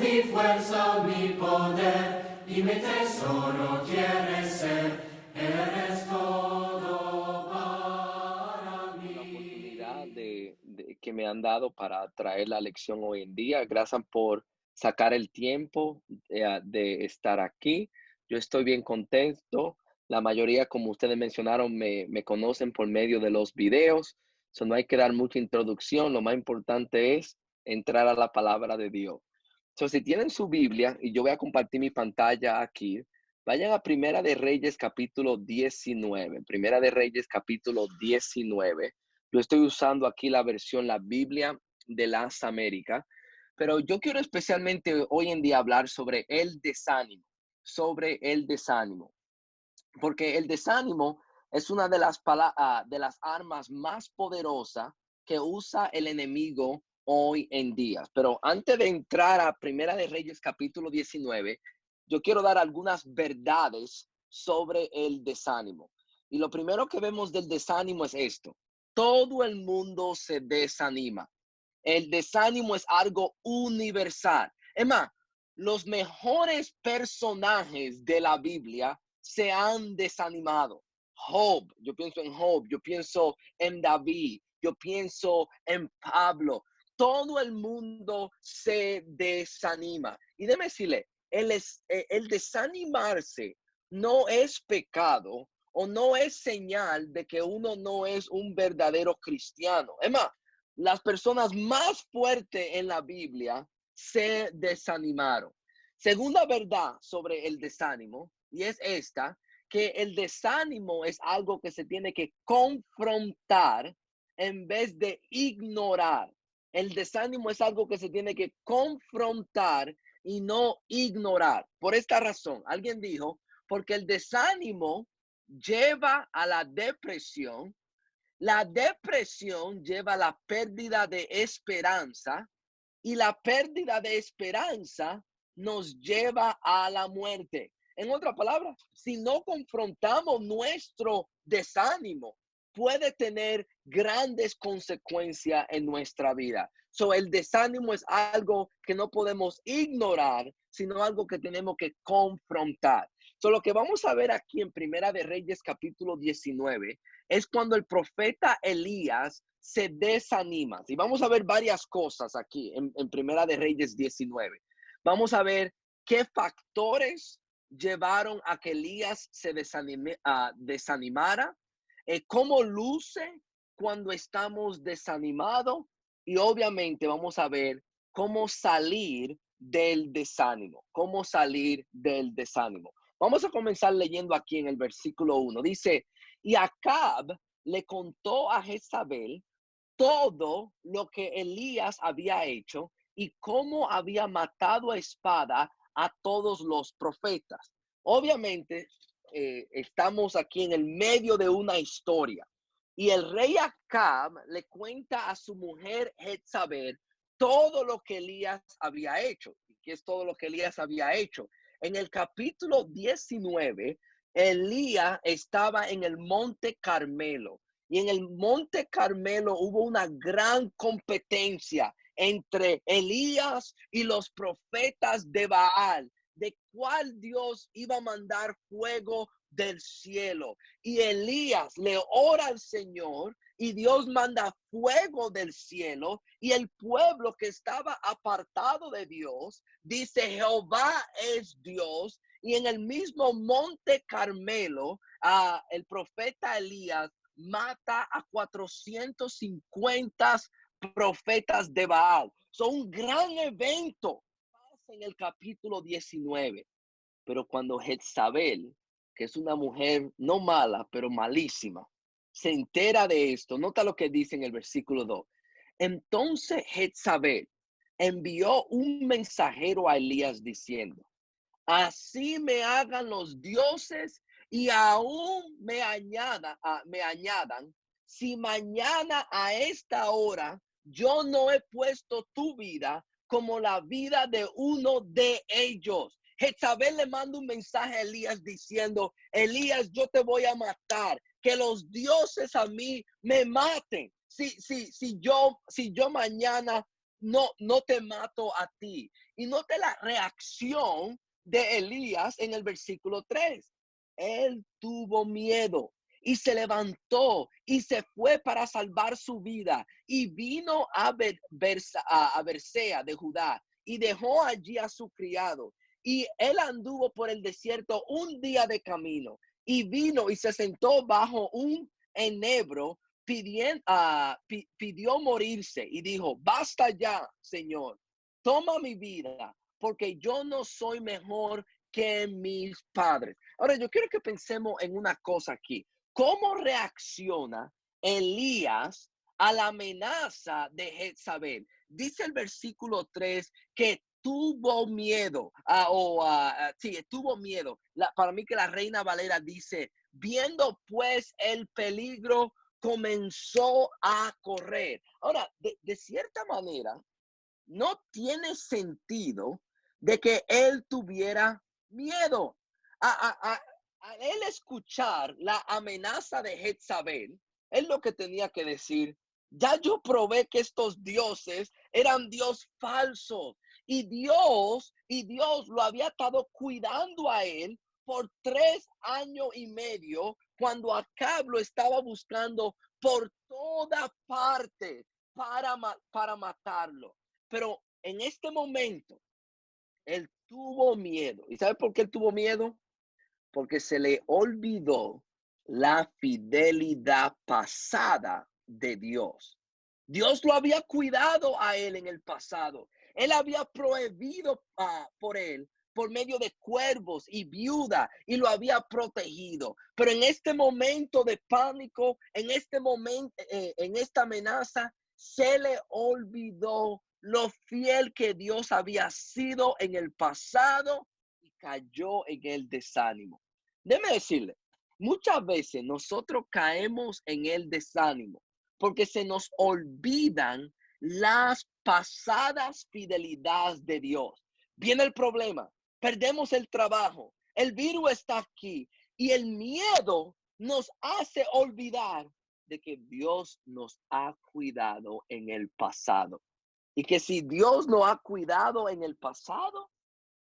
mi fuerza, mi poder y mi tesoro quieres ser. Eres todo para La mí. oportunidad que me han dado para traer la lección hoy en día. Gracias por sacar el tiempo de estar aquí. Yo estoy bien contento. La mayoría, como ustedes mencionaron, me conocen por medio de los videos. So, no hay que dar mucha introducción. Lo más importante es entrar a la palabra de Dios. So, si tienen su Biblia, y yo voy a compartir mi pantalla aquí, vayan a Primera de Reyes capítulo 19. Primera de Reyes capítulo 19. Yo estoy usando aquí la versión, la Biblia de las Américas, pero yo quiero especialmente hoy en día hablar sobre el desánimo, porque el desánimo es una de las armas más poderosas que usa el enemigo hoy en día. Pero antes de entrar a Primera de Reyes capítulo 19, yo quiero dar algunas verdades sobre el desánimo. Y lo primero que vemos del desánimo es esto: todo el mundo se desanima. El desánimo es algo universal. Es más, los mejores personajes de la Biblia se han desanimado. Job, yo pienso en Job, yo pienso en David, yo pienso en Pablo. Todo el mundo se desanima. Y déjeme decirle, el desanimarse no es pecado o no es señal de que uno no es un verdadero cristiano. Es más, las personas más fuertes en la Biblia se desanimaron. Segunda verdad sobre el desánimo, y es esta: que el desánimo es algo que se tiene que confrontar en vez de ignorar. El desánimo es algo que se tiene que confrontar y no ignorar. Por esta razón, alguien dijo, porque el desánimo lleva a la depresión, la depresión lleva a la pérdida de esperanza y la pérdida de esperanza nos lleva a la muerte. En otras palabras, si no confrontamos nuestro desánimo, puede tener grandes consecuencias en nuestra vida. So, el desánimo es algo que no podemos ignorar, sino algo que tenemos que confrontar. So, lo que vamos a ver aquí en Primera de Reyes capítulo 19 es cuando el profeta Elías se desanima. Y vamos a ver varias cosas aquí en Primera de Reyes 19. Vamos a ver qué factores llevaron a que Elías se desanimara, cómo luce cuando estamos desanimados, y obviamente vamos a ver cómo salir del desánimo, cómo salir del desánimo. Vamos a comenzar leyendo aquí en el versículo 1. Dice, y Acab le contó a Jezabel todo lo que Elías había hecho y cómo había matado a espada a todos los profetas. Obviamente, estamos aquí en el medio de una historia y el rey Acab le cuenta a su mujer Jezabel todo lo que Elías había hecho. ¿Y qué es todo lo que Elías había hecho? En el capítulo 19, Elías estaba en el monte Carmelo. Y en el monte Carmelo hubo una gran competencia entre Elías y los profetas de Baal, de cuál Dios iba a mandar fuego del cielo. Y Elías le ora al Señor y Dios manda fuego del cielo, y el pueblo que estaba apartado de Dios dice, Jehová es Dios. Y en el mismo monte Carmelo, el profeta Elías mata a 450 profetas de Baal. Son un gran evento. Pasa en el capítulo 19. Pero cuando Jezabel, que es una mujer no mala, pero malísima, se entera de esto, nota lo que dice en el versículo 2. Entonces Jezabel envió un mensajero a Elías diciendo, así me hagan los dioses y aún me añadan, si mañana a esta hora yo no he puesto tu vida como la vida de uno de ellos. Jezabel le manda un mensaje a Elías diciendo, Elías, yo te voy a matar, que los dioses a mí me maten. Si yo mañana no te mato a ti. Y note la reacción de Elías en el versículo 3. Él tuvo miedo y se levantó y se fue para salvar su vida y vino a Bersea de Judá y dejó allí a su criado. Y él anduvo por el desierto un día de camino y vino y se sentó bajo un enebro pidió morirse y dijo, basta ya, Señor, toma mi vida, porque yo no soy mejor que mis padres. Ahora, yo quiero que pensemos en una cosa aquí. ¿Cómo reacciona Elías a la amenaza de Jezabel? Dice el versículo 3 que tuvo miedo, sí, tuvo miedo. Para mí que la Reina Valera dice, viendo pues el peligro, comenzó a correr. Ahora, de cierta manera, no tiene sentido de que él tuviera miedo. A él escuchar la amenaza de Jezabel, él lo que tenía que decir, ya yo probé que estos dioses eran dios falsos y Dios lo había estado cuidando a él por 3 años y medio cuando Acab lo estaba buscando por toda parte para matarlo. Pero en este momento, él tuvo miedo. ¿Y sabe por qué él tuvo miedo? Porque se le olvidó la fidelidad pasada de Dios. Dios lo había cuidado a él en el pasado. Él había prohibido por él por medio de cuervos y viuda y lo había protegido. Pero en este momento de pánico, en este momento, en esta amenaza, se le olvidó lo fiel que Dios había sido en el pasado y cayó en el desánimo. Déjeme decirle, muchas veces nosotros caemos en el desánimo porque se nos olvidan las pasadas fidelidades de Dios. Viene el problema, perdemos el trabajo, el virus está aquí y el miedo nos hace olvidar de que Dios nos ha cuidado en el pasado. Y que si Dios nos ha cuidado en el pasado,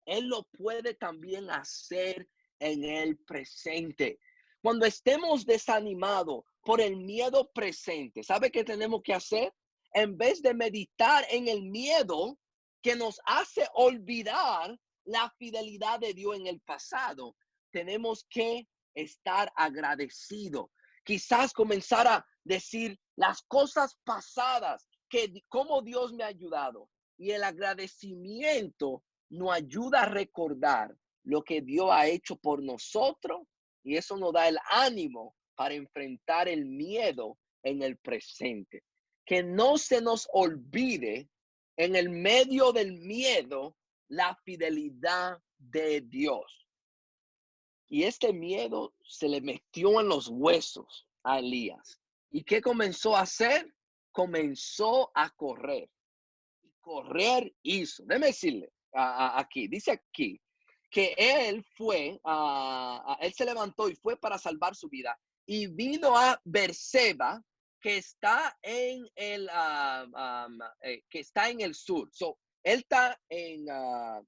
Él lo puede también hacer en el presente. Cuando estemos desanimados por el miedo presente, ¿sabe qué tenemos que hacer? En vez de meditar en el miedo que nos hace olvidar la fidelidad de Dios en el pasado, tenemos que estar agradecidos. Quizás comenzar a decir las cosas pasadas, que cómo Dios me ha ayudado. Y el agradecimiento nos ayuda a recordar lo que Dios ha hecho por nosotros y eso nos da el ánimo para enfrentar el miedo en el presente. Que no se nos olvide en el medio del miedo la fidelidad de Dios. Y este miedo se le metió en los huesos a Elías. ¿Y qué comenzó a hacer? Comenzó a correr. Y correr hizo. Déjeme decirle aquí, dice aquí, que él él se levantó y fue para salvar su vida y vino a Berseba, que está en que está en el sur. So, él está en,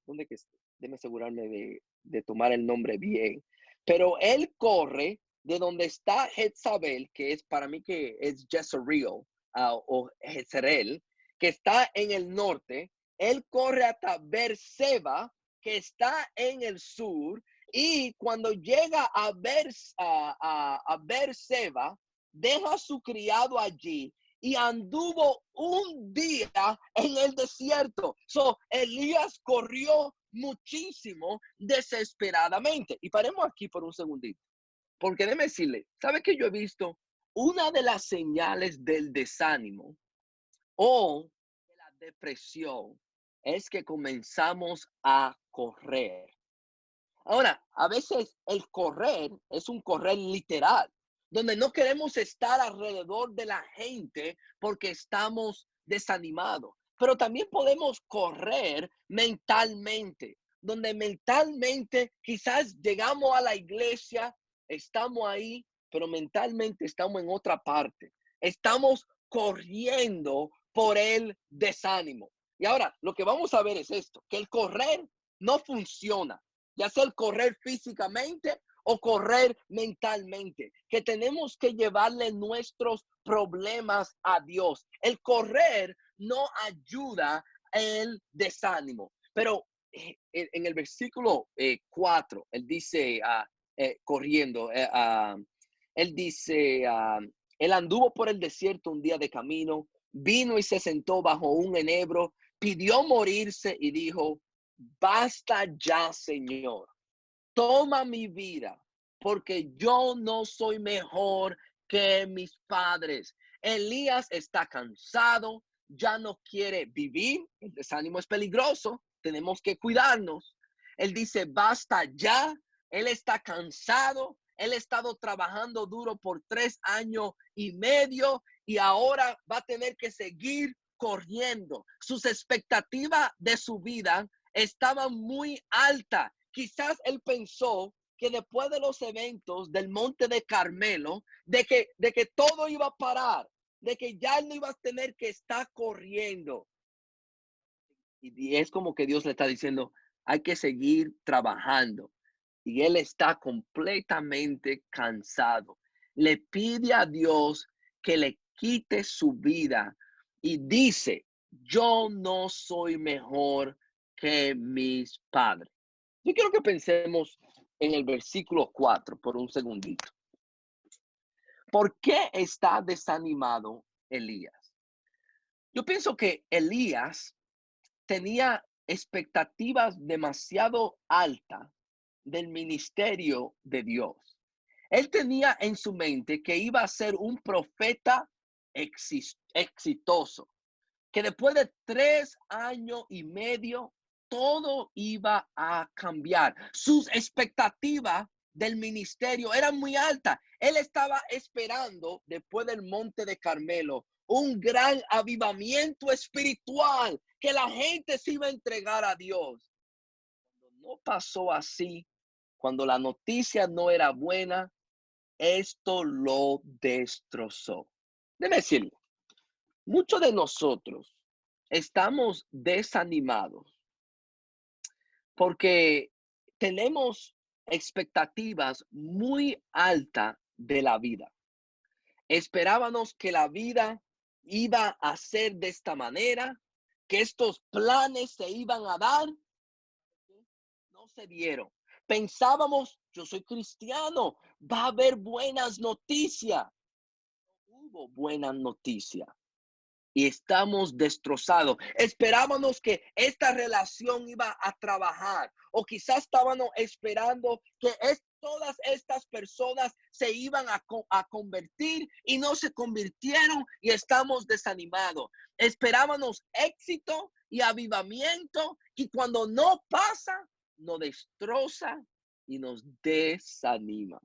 ¿dónde que está? Déjeme asegurarme de tomar el nombre bien. Pero él corre de donde está Jezabel, que es para mí que es Jezreel, o Jezreel, que está en el norte. Él corre hasta Berseba, que está en el sur, y cuando llega a Berseba, deja a su criado allí y anduvo un día en el desierto. So, Elías corrió muchísimo desesperadamente. Y paremos aquí por un segundito, porque déjeme decirle, ¿sabe que yo he visto? Una de las señales del desánimo o de la depresión es que comenzamos a correr. Ahora, a veces el correr es un correr literal, donde no queremos estar alrededor de la gente porque estamos desanimados. Pero también podemos correr mentalmente, donde mentalmente quizás llegamos a la iglesia, estamos ahí, pero mentalmente estamos en otra parte. Estamos corriendo por el desánimo. Y ahora lo que vamos a ver es esto, que el correr no funciona, ya sea el correr físicamente o correr mentalmente, que tenemos que llevarle nuestros problemas a Dios. El correr no ayuda el desánimo, pero en el versículo 4, él dice, corriendo, él dice, él anduvo por el desierto un día de camino, vino y se sentó bajo un enebro, pidió morirse y dijo, basta ya, Señor, toma mi vida, porque yo no soy mejor que mis padres. Elías está cansado, ya no quiere vivir, el desánimo es peligroso, tenemos que cuidarnos. Él dice, basta ya, él está cansado, él ha estado trabajando duro por 3 años y medio y ahora va a tener que seguir corriendo. Sus expectativas de su vida estaban muy altas. Quizás él pensó que después de los eventos del Monte de Carmelo, de que todo iba a parar, de que ya él no iba a tener que estar corriendo. Y es como que Dios le está diciendo, hay que seguir trabajando. Y él está completamente cansado. Le pide a Dios que le quite su vida y dice, yo no soy mejor que mis padres. Yo quiero que pensemos en el versículo 4 por un segundito. ¿Por qué está desanimado Elías? Yo pienso que Elías tenía expectativas demasiado altas del ministerio de Dios. Él tenía en su mente que iba a ser un profeta exitoso, que después de 3 años y medio todo iba a cambiar. Sus expectativas del ministerio eran muy altas. Él estaba esperando después del Monte de Carmelo un gran avivamiento espiritual, que la gente se iba a entregar a Dios. Cuando no pasó así, cuando la noticia no era buena, esto lo destrozó. Debe decirle, muchos de nosotros estamos desanimados porque tenemos expectativas muy altas de la vida. Esperábamos que la vida iba a ser de esta manera, que estos planes se iban a dar, no se dieron. Pensábamos, yo soy cristiano, va a haber buenas noticias. No hubo buenas noticias y estamos destrozados. Esperábamos que esta relación iba a trabajar o quizás estábamos esperando que todas estas personas se iban a convertir y no se convirtieron y estamos desanimados. Esperábamos éxito y avivamiento y cuando no pasa, nos destroza y nos desanima.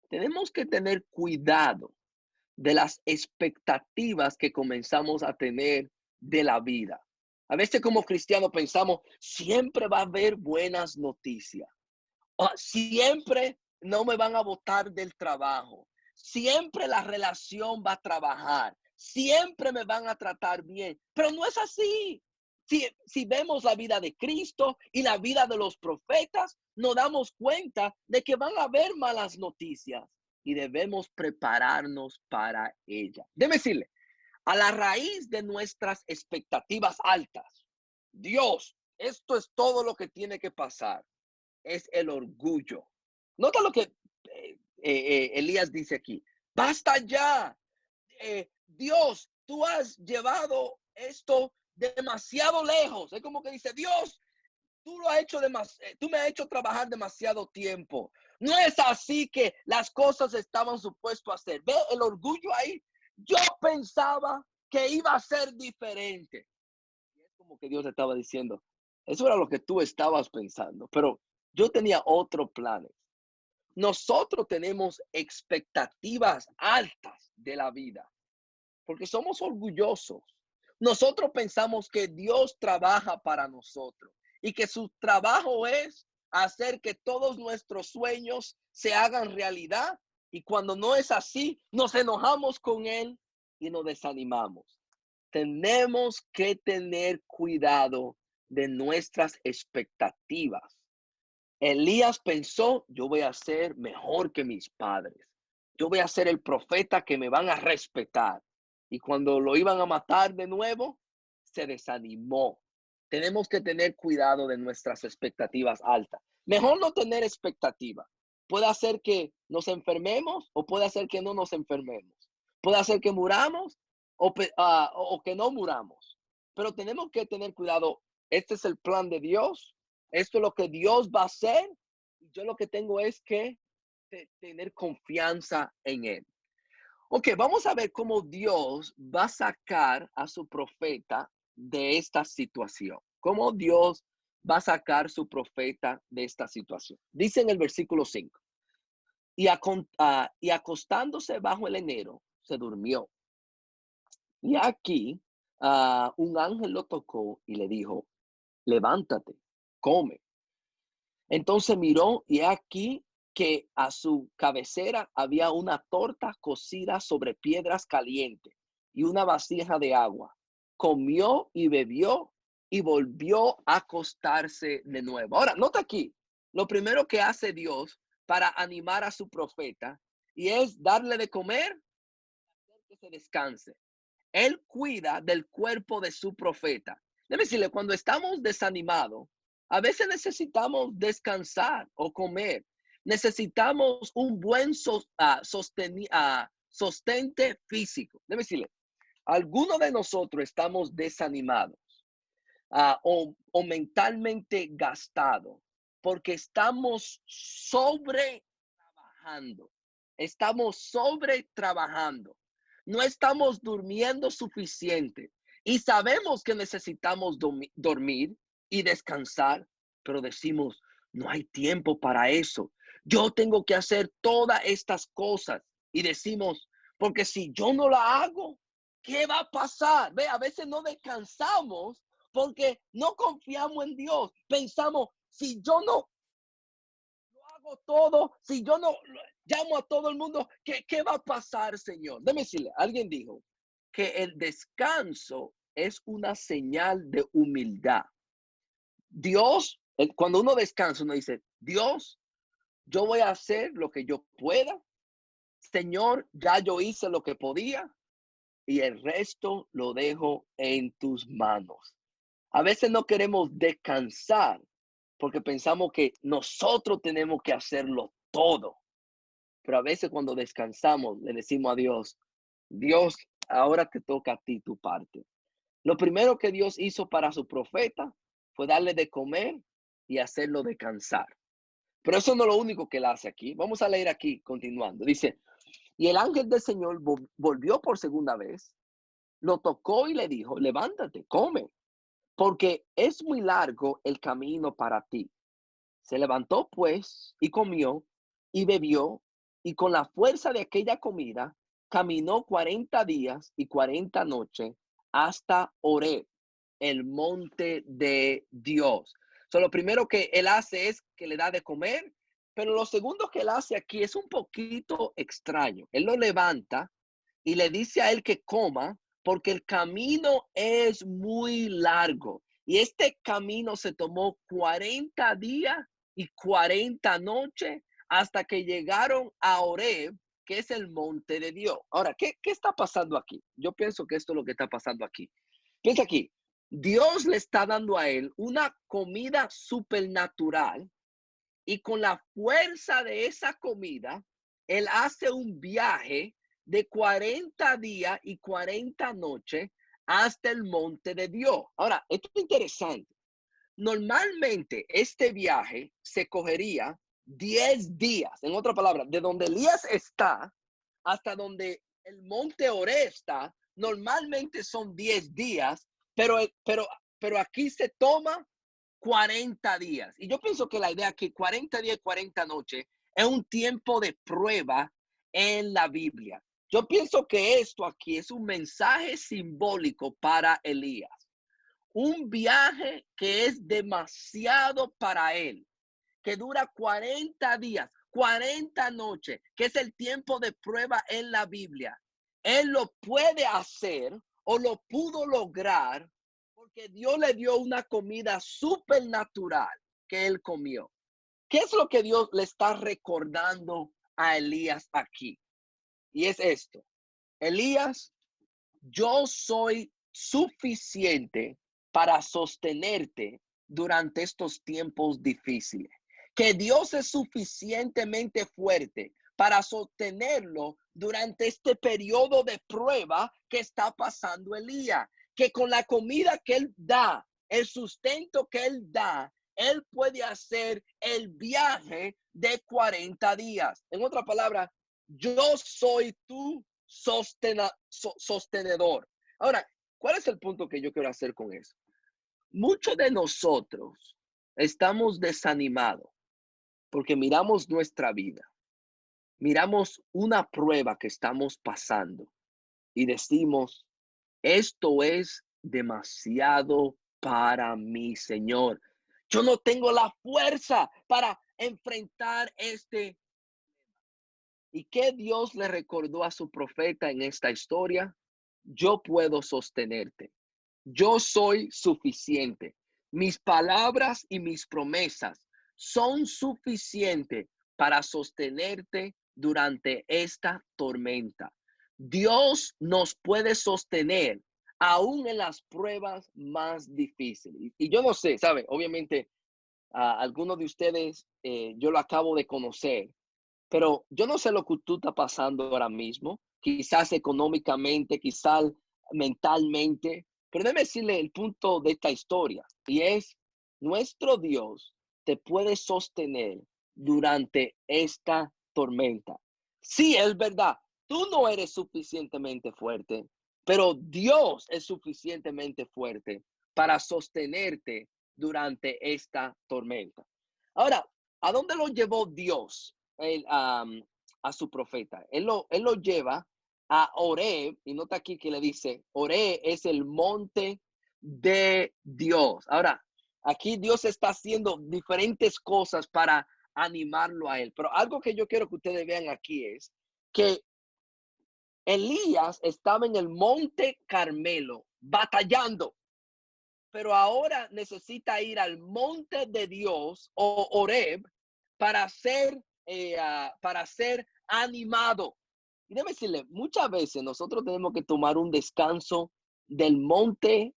Tenemos que tener cuidado de las expectativas que comenzamos a tener de la vida. A veces como cristianos pensamos, siempre va a haber buenas noticias. O siempre no me van a botar del trabajo. Siempre la relación va a trabajar. Siempre me van a tratar bien. Pero no es así. Si vemos la vida de Cristo y la vida de los profetas, nos damos cuenta de que van a haber malas noticias y debemos prepararnos para ella. Déjeme decirle, a la raíz de nuestras expectativas altas, Dios, esto es todo lo que tiene que pasar, es el orgullo. Nota lo que Elías dice aquí. Basta ya. Dios, tú has llevado esto demasiado lejos. Es como que dice, Dios, tú me has hecho trabajar demasiado tiempo. No es así que las cosas estaban supuestas a ser. Ve el orgullo ahí. Yo pensaba que iba a ser diferente. Y es como que Dios estaba diciendo, eso era lo que tú estabas pensando, pero yo tenía otros planes. Nosotros tenemos expectativas altas de la vida porque somos orgullosos. Nosotros pensamos que Dios trabaja para nosotros y que su trabajo es hacer que todos nuestros sueños se hagan realidad. Y cuando no es así, nos enojamos con Él y nos desanimamos. tenemos que tener cuidado de nuestras expectativas. Elías pensó, yo voy a ser mejor que mis padres. Yo voy a ser el profeta que me van a respetar. Y cuando lo iban a matar de nuevo, se desanimó. Tenemos que tener cuidado de nuestras expectativas altas. Mejor no tener expectativa. Puede hacer que nos enfermemos o puede hacer que no nos enfermemos. Puede hacer que muramos o que no muramos. Pero tenemos que tener cuidado. Este es el plan de Dios. Esto es lo que Dios va a hacer. Y yo lo que tengo es que tener confianza en Él. Ok, vamos a ver cómo Dios va a sacar a su profeta de esta situación. Cómo Dios va a sacar a su profeta de esta situación. Dice en el versículo 5. Y acostándose bajo el enero, se durmió. Y aquí un ángel lo tocó y le dijo, levántate, come. Entonces miró y aquí que a su cabecera había una torta cocida sobre piedras calientes y una vasija de agua. Comió y bebió y volvió a acostarse de nuevo. Ahora, nota aquí, lo primero que hace Dios para animar a su profeta y es darle de comer, hacer que se descanse. Él cuida del cuerpo de su profeta. Déjeme decirle, cuando estamos desanimados, a veces necesitamos descansar o comer. Necesitamos un buen sostente físico. Déjeme decirle, algunos de nosotros estamos desanimados o mentalmente gastados porque estamos sobre trabajando. Estamos sobre trabajando. No estamos durmiendo suficiente y sabemos que necesitamos dormir y descansar, pero decimos, no hay tiempo para eso. Yo tengo que hacer todas estas cosas y decimos, porque si yo no la hago, ¿qué va a pasar? Ve, a veces no descansamos porque no confiamos en Dios. Pensamos, si yo no lo hago todo, si yo no llamo a todo el mundo, ¿qué va a pasar, Señor? Déjeme decirle, alguien dijo que el descanso es una señal de humildad. Dios, cuando uno descansa, uno dice, Dios, yo voy a hacer lo que yo pueda. Señor, ya yo hice lo que podía y el resto lo dejo en tus manos. A veces no queremos descansar porque pensamos que nosotros tenemos que hacerlo todo. Pero a veces cuando descansamos le decimos a Dios, Dios, ahora te toca a ti tu parte. Lo primero que Dios hizo para su profeta fue darle de comer y hacerlo descansar. Pero eso no es lo único que él hace aquí. Vamos a leer aquí, continuando. Dice, y el ángel del Señor volvió por segunda vez, lo tocó y le dijo, levántate, come, porque es muy largo el camino para ti. Se levantó pues y comió y bebió y con la fuerza de aquella comida caminó 40 días y 40 noches hasta Horeb, el monte de Dios. Lo primero que él hace es que le da de comer, pero lo segundo que él hace aquí es un poquito extraño. Él lo levanta y le dice a él que coma porque el camino es muy largo. Y este camino se tomó 40 días y 40 noches hasta que llegaron a Horeb, que es el monte de Dios. Ahora, ¿qué está pasando aquí? Yo pienso que esto es lo que está pasando aquí. Piensa aquí, Dios le está dando a él una comida supernatural y con la fuerza de esa comida, él hace un viaje de 40 días y 40 noches hasta el monte de Dios. Ahora, esto es interesante. Normalmente este viaje se cogería 10 días. En otra palabra, de donde Elías está hasta donde el monte Oré está, normalmente son 10 días, pero aquí se toma 40 días. Y yo pienso que la idea que 40 días y 40 noches es un tiempo de prueba en la Biblia. Yo pienso que esto aquí es un mensaje simbólico para Elías. Un viaje que es demasiado para él, que dura 40 días, 40 noches, que es el tiempo de prueba en la Biblia. Él lo puede hacer o lo pudo lograr porque Dios le dio una comida supernatural que él comió. ¿Qué es lo que Dios le está recordando a Elías aquí? Y es esto. Elías, yo soy suficiente para sostenerte durante estos tiempos difíciles. Que Dios es suficientemente fuerte para sostenerlo durante este periodo de prueba que está pasando Elías. Que con la comida que él da, el sustento que él da, él puede hacer el viaje de 40 días. En otra palabra, yo soy tu sostenedor. Ahora, ¿cuál es el punto que yo quiero hacer con eso? Muchos de nosotros estamos desanimados porque miramos nuestra vida, miramos una prueba que estamos pasando y decimos, esto es demasiado para mi Señor. Yo no tengo la fuerza para enfrentar este. ¿Y qué Dios le recordó a su profeta en esta historia? Yo puedo sostenerte. Yo soy suficiente. Mis palabras y mis promesas son suficientes para sostenerte durante esta tormenta. Dios nos puede sostener aún en las pruebas más difíciles. Y yo no sé, ¿sabe? Obviamente, algunos de ustedes, yo lo acabo de conocer, pero yo no sé lo que tú estás pasando ahora mismo, quizás económicamente, quizás mentalmente, pero déjeme decirle el punto de esta historia, y es, nuestro Dios te puede sostener durante esta tormenta. Sí, es verdad, tú no eres suficientemente fuerte, pero Dios es suficientemente fuerte para sostenerte durante esta tormenta. Ahora, ¿a dónde lo llevó Dios? Él, a su profeta. Él lo lleva a Oreb, y nota aquí que le dice, Oreb es el monte de Dios. Ahora, aquí Dios está haciendo diferentes cosas para animarlo a él. Pero algo que yo quiero que ustedes vean aquí es que Elías estaba en el monte Carmelo batallando, pero ahora necesita ir al monte de Dios o Oreb para ser animado. Y déjeme decirle, muchas veces nosotros tenemos que tomar un descanso del monte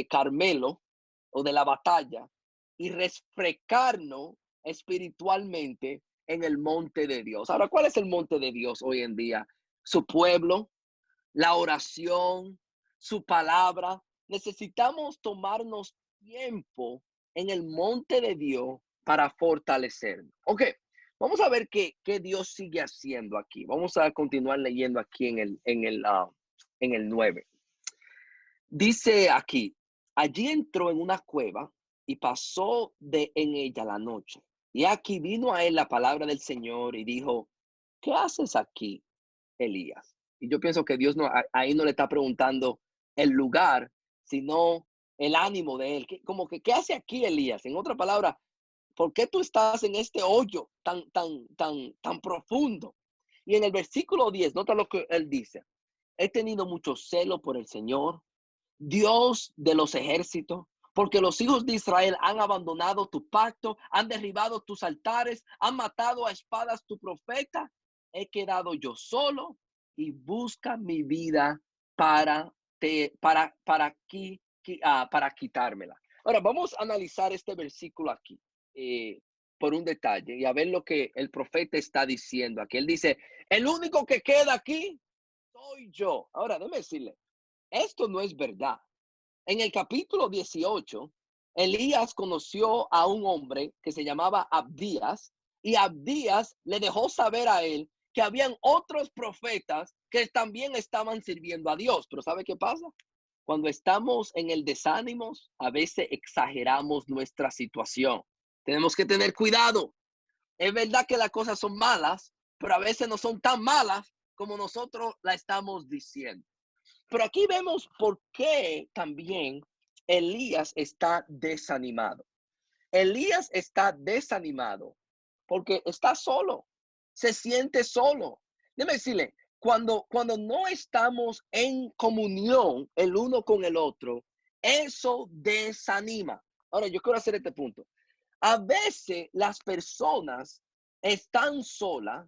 Carmelo o de la batalla y refrescarnos espiritualmente en el monte de Dios. Ahora, ¿cuál es el monte de Dios hoy en día? Su pueblo, la oración, su palabra. Necesitamos tomarnos tiempo en el monte de Dios para fortalecernos. Ok, vamos a ver qué Dios sigue haciendo aquí. Vamos a continuar leyendo aquí en el 9. Dice aquí, allí entró en una cueva y pasó en ella la noche. Y aquí vino a él la palabra del Señor y dijo, ¿qué haces aquí, Elías? Y yo pienso que Dios ahí no le está preguntando el lugar, sino el ánimo de él. Como que, ¿qué hace aquí, Elías? En otra palabra, ¿por qué tú estás en este hoyo tan profundo? Y en el versículo 10, nota lo que él dice. He tenido mucho celo por el Señor, Dios de los ejércitos, porque los hijos de Israel han abandonado tu pacto, han derribado tus altares, han matado a espadas tu profeta. He quedado yo solo y busca mi vida para quitármela. Ahora vamos a analizar este versículo aquí por un detalle y a ver lo que el profeta está diciendo aquí. Él dice, el único que queda aquí soy yo. Ahora déjeme decirle, esto no es verdad. En el capítulo 18, Elías conoció a un hombre que se llamaba Abdías y Abdías le dejó saber a él que habían otros profetas que también estaban sirviendo a Dios. Pero ¿sabe qué pasa? Cuando estamos en el desánimo, a veces exageramos nuestra situación. Tenemos que tener cuidado. Es verdad que las cosas son malas, pero a veces no son tan malas como nosotros la estamos diciendo. Pero aquí vemos por qué también Elías está desanimado. Elías está desanimado porque está solo, se siente solo. Déjeme decirle, cuando no estamos en comunión el uno con el otro, eso desanima. Ahora, yo quiero hacer este punto. A veces las personas están solas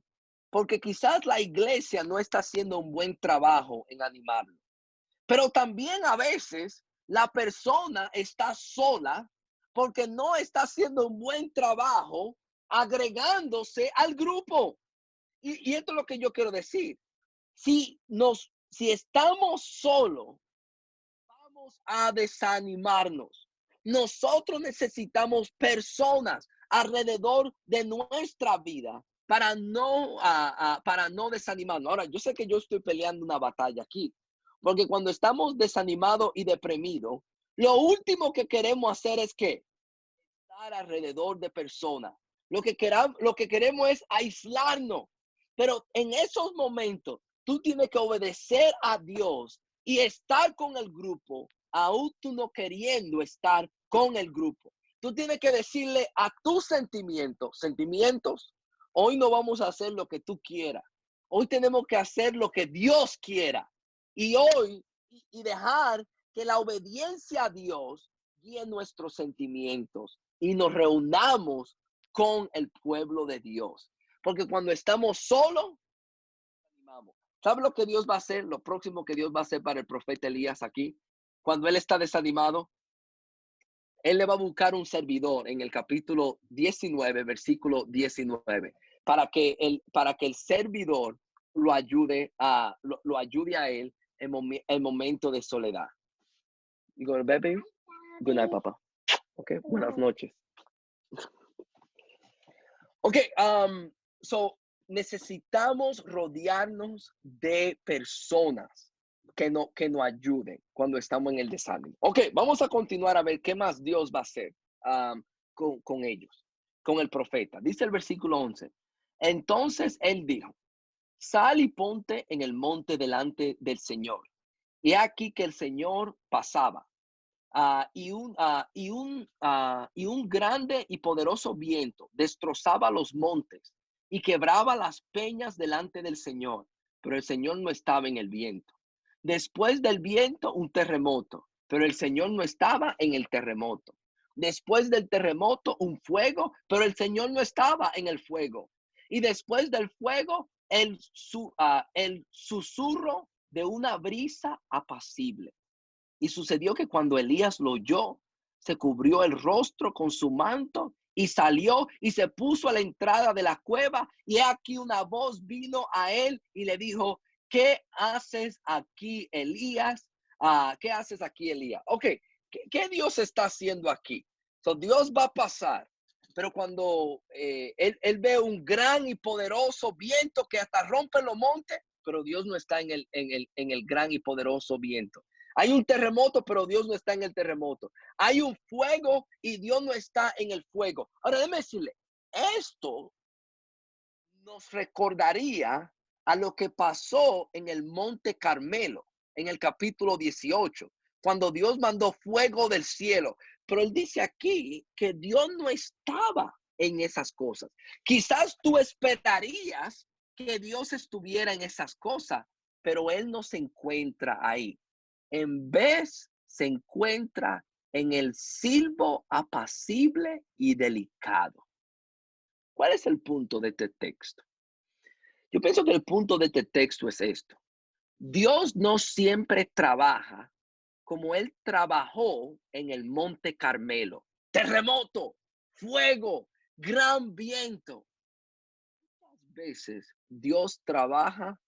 porque quizás la iglesia no está haciendo un buen trabajo en animarlo. Pero también a veces la persona está sola porque no está haciendo un buen trabajo agregándose al grupo. Y esto es lo que yo quiero decir. Si estamos solos, vamos a desanimarnos. Nosotros necesitamos personas alrededor de nuestra vida para no desanimarnos. Ahora, yo sé que yo estoy peleando una batalla aquí, porque cuando estamos desanimados y deprimidos, lo último que queremos hacer es que estar alrededor de personas. Lo que queremos es aislarnos. Pero en esos momentos, tú tienes que obedecer a Dios y estar con el grupo, aún tú no queriendo estar con el grupo. Tú tienes que decirle a tus sentimientos, hoy no vamos a hacer lo que tú quieras. Hoy tenemos que hacer lo que Dios quiera. Y dejar que la obediencia a Dios guíe nuestros sentimientos y nos reunamos con el pueblo de Dios. Porque cuando estamos solos, animamos. ¿Sabe lo que Dios va a hacer? Lo próximo que Dios va a hacer para el profeta Elías aquí, cuando él está desanimado, él le va a buscar un servidor en el capítulo 19, versículo 19, para que el servidor lo ayude a él en momento de soledad. You go to bed, baby? Good night, papá. Okay, buenas noches. Okay, so necesitamos rodearnos de personas que nos ayuden cuando estamos en el desánimo. Ok, vamos a continuar a ver qué más Dios va a hacer con ellos, con el profeta. Dice el versículo 11. Entonces él dijo, sal y ponte en el monte delante del Señor. Y aquí que el Señor pasaba. Y un grande y poderoso viento destrozaba los montes y quebraba las peñas delante del Señor, pero el Señor no estaba en el viento. Después del viento, un terremoto, pero el Señor no estaba en el terremoto. Después del terremoto, un fuego, pero el Señor no estaba en el fuego. Y después del fuego, el susurro de una brisa apacible. Y sucedió que cuando Elías lo oyó, se cubrió el rostro con su manto y salió y se puso a la entrada de la cueva. Y aquí una voz vino a él y le dijo, ¿qué haces aquí, Elías? ¿Qué haces aquí, Elías? Ok, ¿qué Dios está haciendo aquí? So, Dios va a pasar, pero cuando él ve un gran y poderoso viento que hasta rompe los montes, pero Dios no está en el gran y poderoso viento. Hay un terremoto, pero Dios no está en el terremoto. Hay un fuego y Dios no está en el fuego. Ahora, déjeme decirle, esto nos recordaría a lo que pasó en el Monte Carmelo, en el capítulo 18, cuando Dios mandó fuego del cielo. Pero él dice aquí que Dios no estaba en esas cosas. Quizás tú esperarías que Dios estuviera en esas cosas, pero él no se encuentra ahí. En vez se encuentra en el silbo apacible y delicado. ¿Cuál es el punto de este texto? Yo pienso que el punto de este texto es esto. Dios no siempre trabaja como él trabajó en el Monte Carmelo. Terremoto, fuego, gran viento. Muchas veces Dios trabaja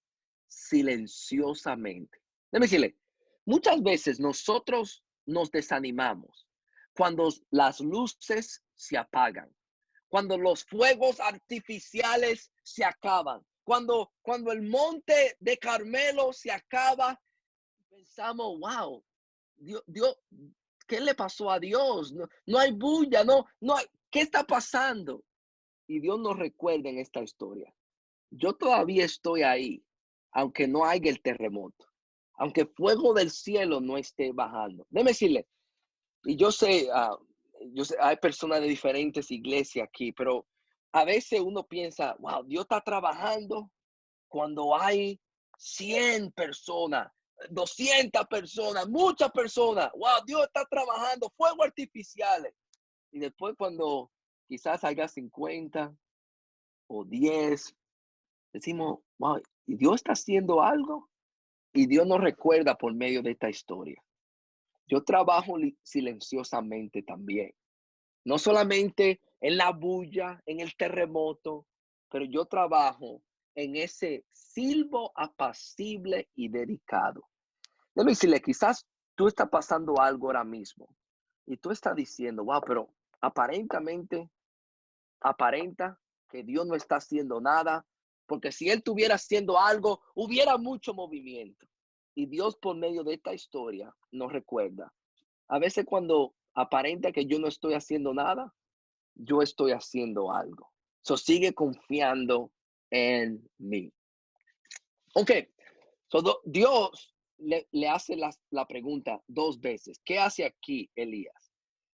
silenciosamente. Déjame decirle, muchas veces nosotros nos desanimamos cuando las luces se apagan, cuando los fuegos artificiales se acaban, cuando el monte de Carmelo se acaba, pensamos, wow, Dios, ¿qué le pasó a Dios? No hay bulla, no hay, ¿qué está pasando? Y Dios nos recuerda en esta historia. Yo todavía estoy ahí, aunque no haya el terremoto, aunque fuego del cielo no esté bajando. Déjeme decirle, y yo sé, hay personas de diferentes iglesias aquí, pero a veces uno piensa, wow, Dios está trabajando cuando hay 100 personas, 200 personas, muchas personas. Wow, Dios está trabajando, fuegos artificiales. Y después cuando quizás haya 50 o 10, decimos, wow, ¿y Dios está haciendo algo? Y Dios nos recuerda por medio de esta historia. Yo trabajo silenciosamente también. No solamente en la bulla, en el terremoto, pero yo trabajo en ese silbo apacible y dedicado. Déjame decirle, quizás tú estás pasando algo ahora mismo y tú estás diciendo, wow, pero aparentemente aparenta que Dios no está haciendo nada, porque si Él estuviera haciendo algo, hubiera mucho movimiento. Y Dios por medio de esta historia nos recuerda. A veces cuando aparenta que yo no estoy haciendo nada, yo estoy haciendo algo. So sigue confiando en mí. Ok, Dios le hace la pregunta 2 veces. ¿Qué hace aquí Elías?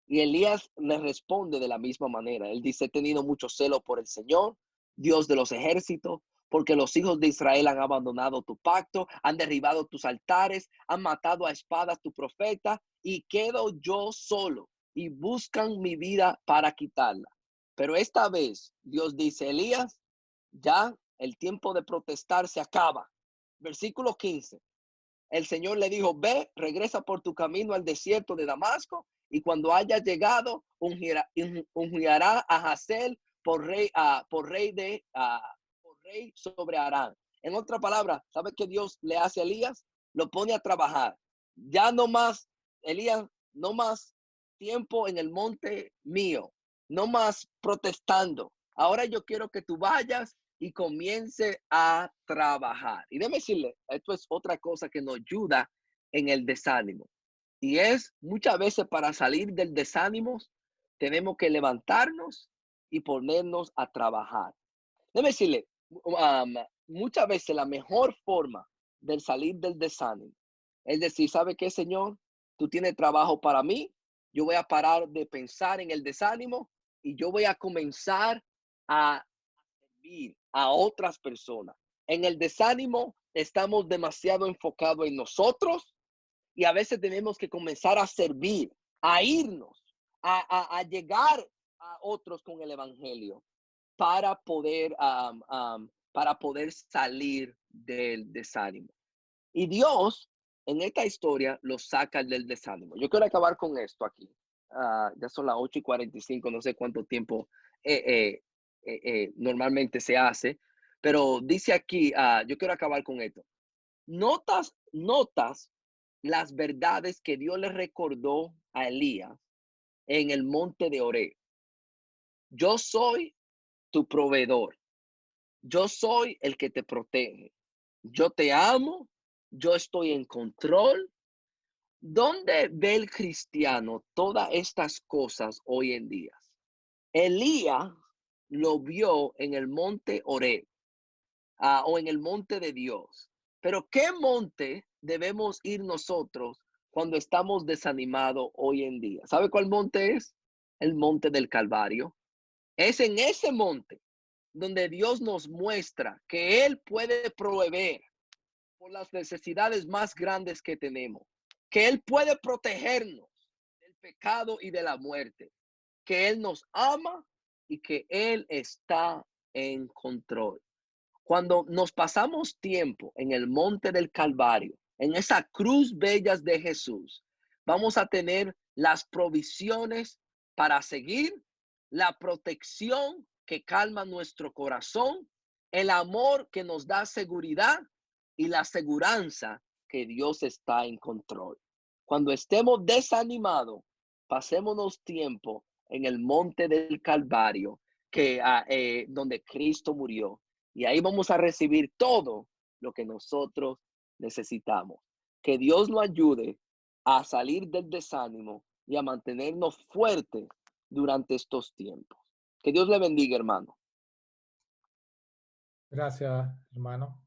Y Elías le responde de la misma manera. Él dice, he tenido mucho celo por el Señor, Dios de los ejércitos, porque los hijos de Israel han abandonado tu pacto, han derribado tus altares, han matado a espadas tu profeta, y quedo yo solo, y buscan mi vida para quitarla. Pero esta vez Dios dice, Elías, ya el tiempo de protestar se acaba. Versículo 15. El Señor le dijo, ve, regresa por tu camino al desierto de Damasco, y cuando haya llegado, ungirá a Hazael por rey, por rey sobre Aram. En otra palabra, ¿sabe qué Dios le hace a Elías? Lo pone a trabajar. Ya no más, Elías, no más tiempo en el monte mío, no más protestando. Ahora yo quiero que tú vayas y comience a trabajar. Y déjeme decirle, esto es otra cosa que nos ayuda en el desánimo. Y es muchas veces para salir del desánimo, tenemos que levantarnos y ponernos a trabajar. Déjeme decirle, muchas veces la mejor forma de salir del desánimo es decir, ¿sabe qué, Señor? Tú tienes trabajo para mí. Yo voy a parar de pensar en el desánimo y yo voy a comenzar a servir a otras personas. En el desánimo estamos demasiado enfocados en nosotros y a veces tenemos que comenzar a servir, a irnos, a llegar a otros con el evangelio para poder salir del desánimo. Y Dios en esta historia los saca del desánimo. Yo quiero acabar con esto aquí. Ya son las 8:45, no sé cuánto tiempo normalmente se hace, pero dice aquí, yo quiero acabar con esto. Notas las verdades que Dios le recordó a Elías en el monte de Oreb. Yo soy tu proveedor. Yo soy el que te protege. Yo te amo. Yo estoy en control. ¿Dónde ve el cristiano todas estas cosas hoy en día? Elías lo vio en el monte Oreb, o en el monte de Dios. Pero ¿qué monte debemos ir nosotros cuando estamos desanimados hoy en día? ¿Sabe cuál monte es? El monte del Calvario. Es en ese monte donde Dios nos muestra que Él puede proveer por las necesidades más grandes que tenemos, que Él puede protegernos del pecado y de la muerte, que Él nos ama y que Él está en control. Cuando nos pasamos tiempo en el monte del Calvario, en esa cruz bellas de Jesús, vamos a tener las provisiones para seguir, la protección que calma nuestro corazón, el amor que nos da seguridad y la seguranza que Dios está en control. Cuando estemos desanimados, pasémonos tiempo en el monte del Calvario, donde Cristo murió. Y ahí vamos a recibir todo lo que nosotros necesitamos. Que Dios nos ayude a salir del desánimo y a mantenernos fuertes durante estos tiempos. Que Dios le bendiga, hermano. Gracias, hermano.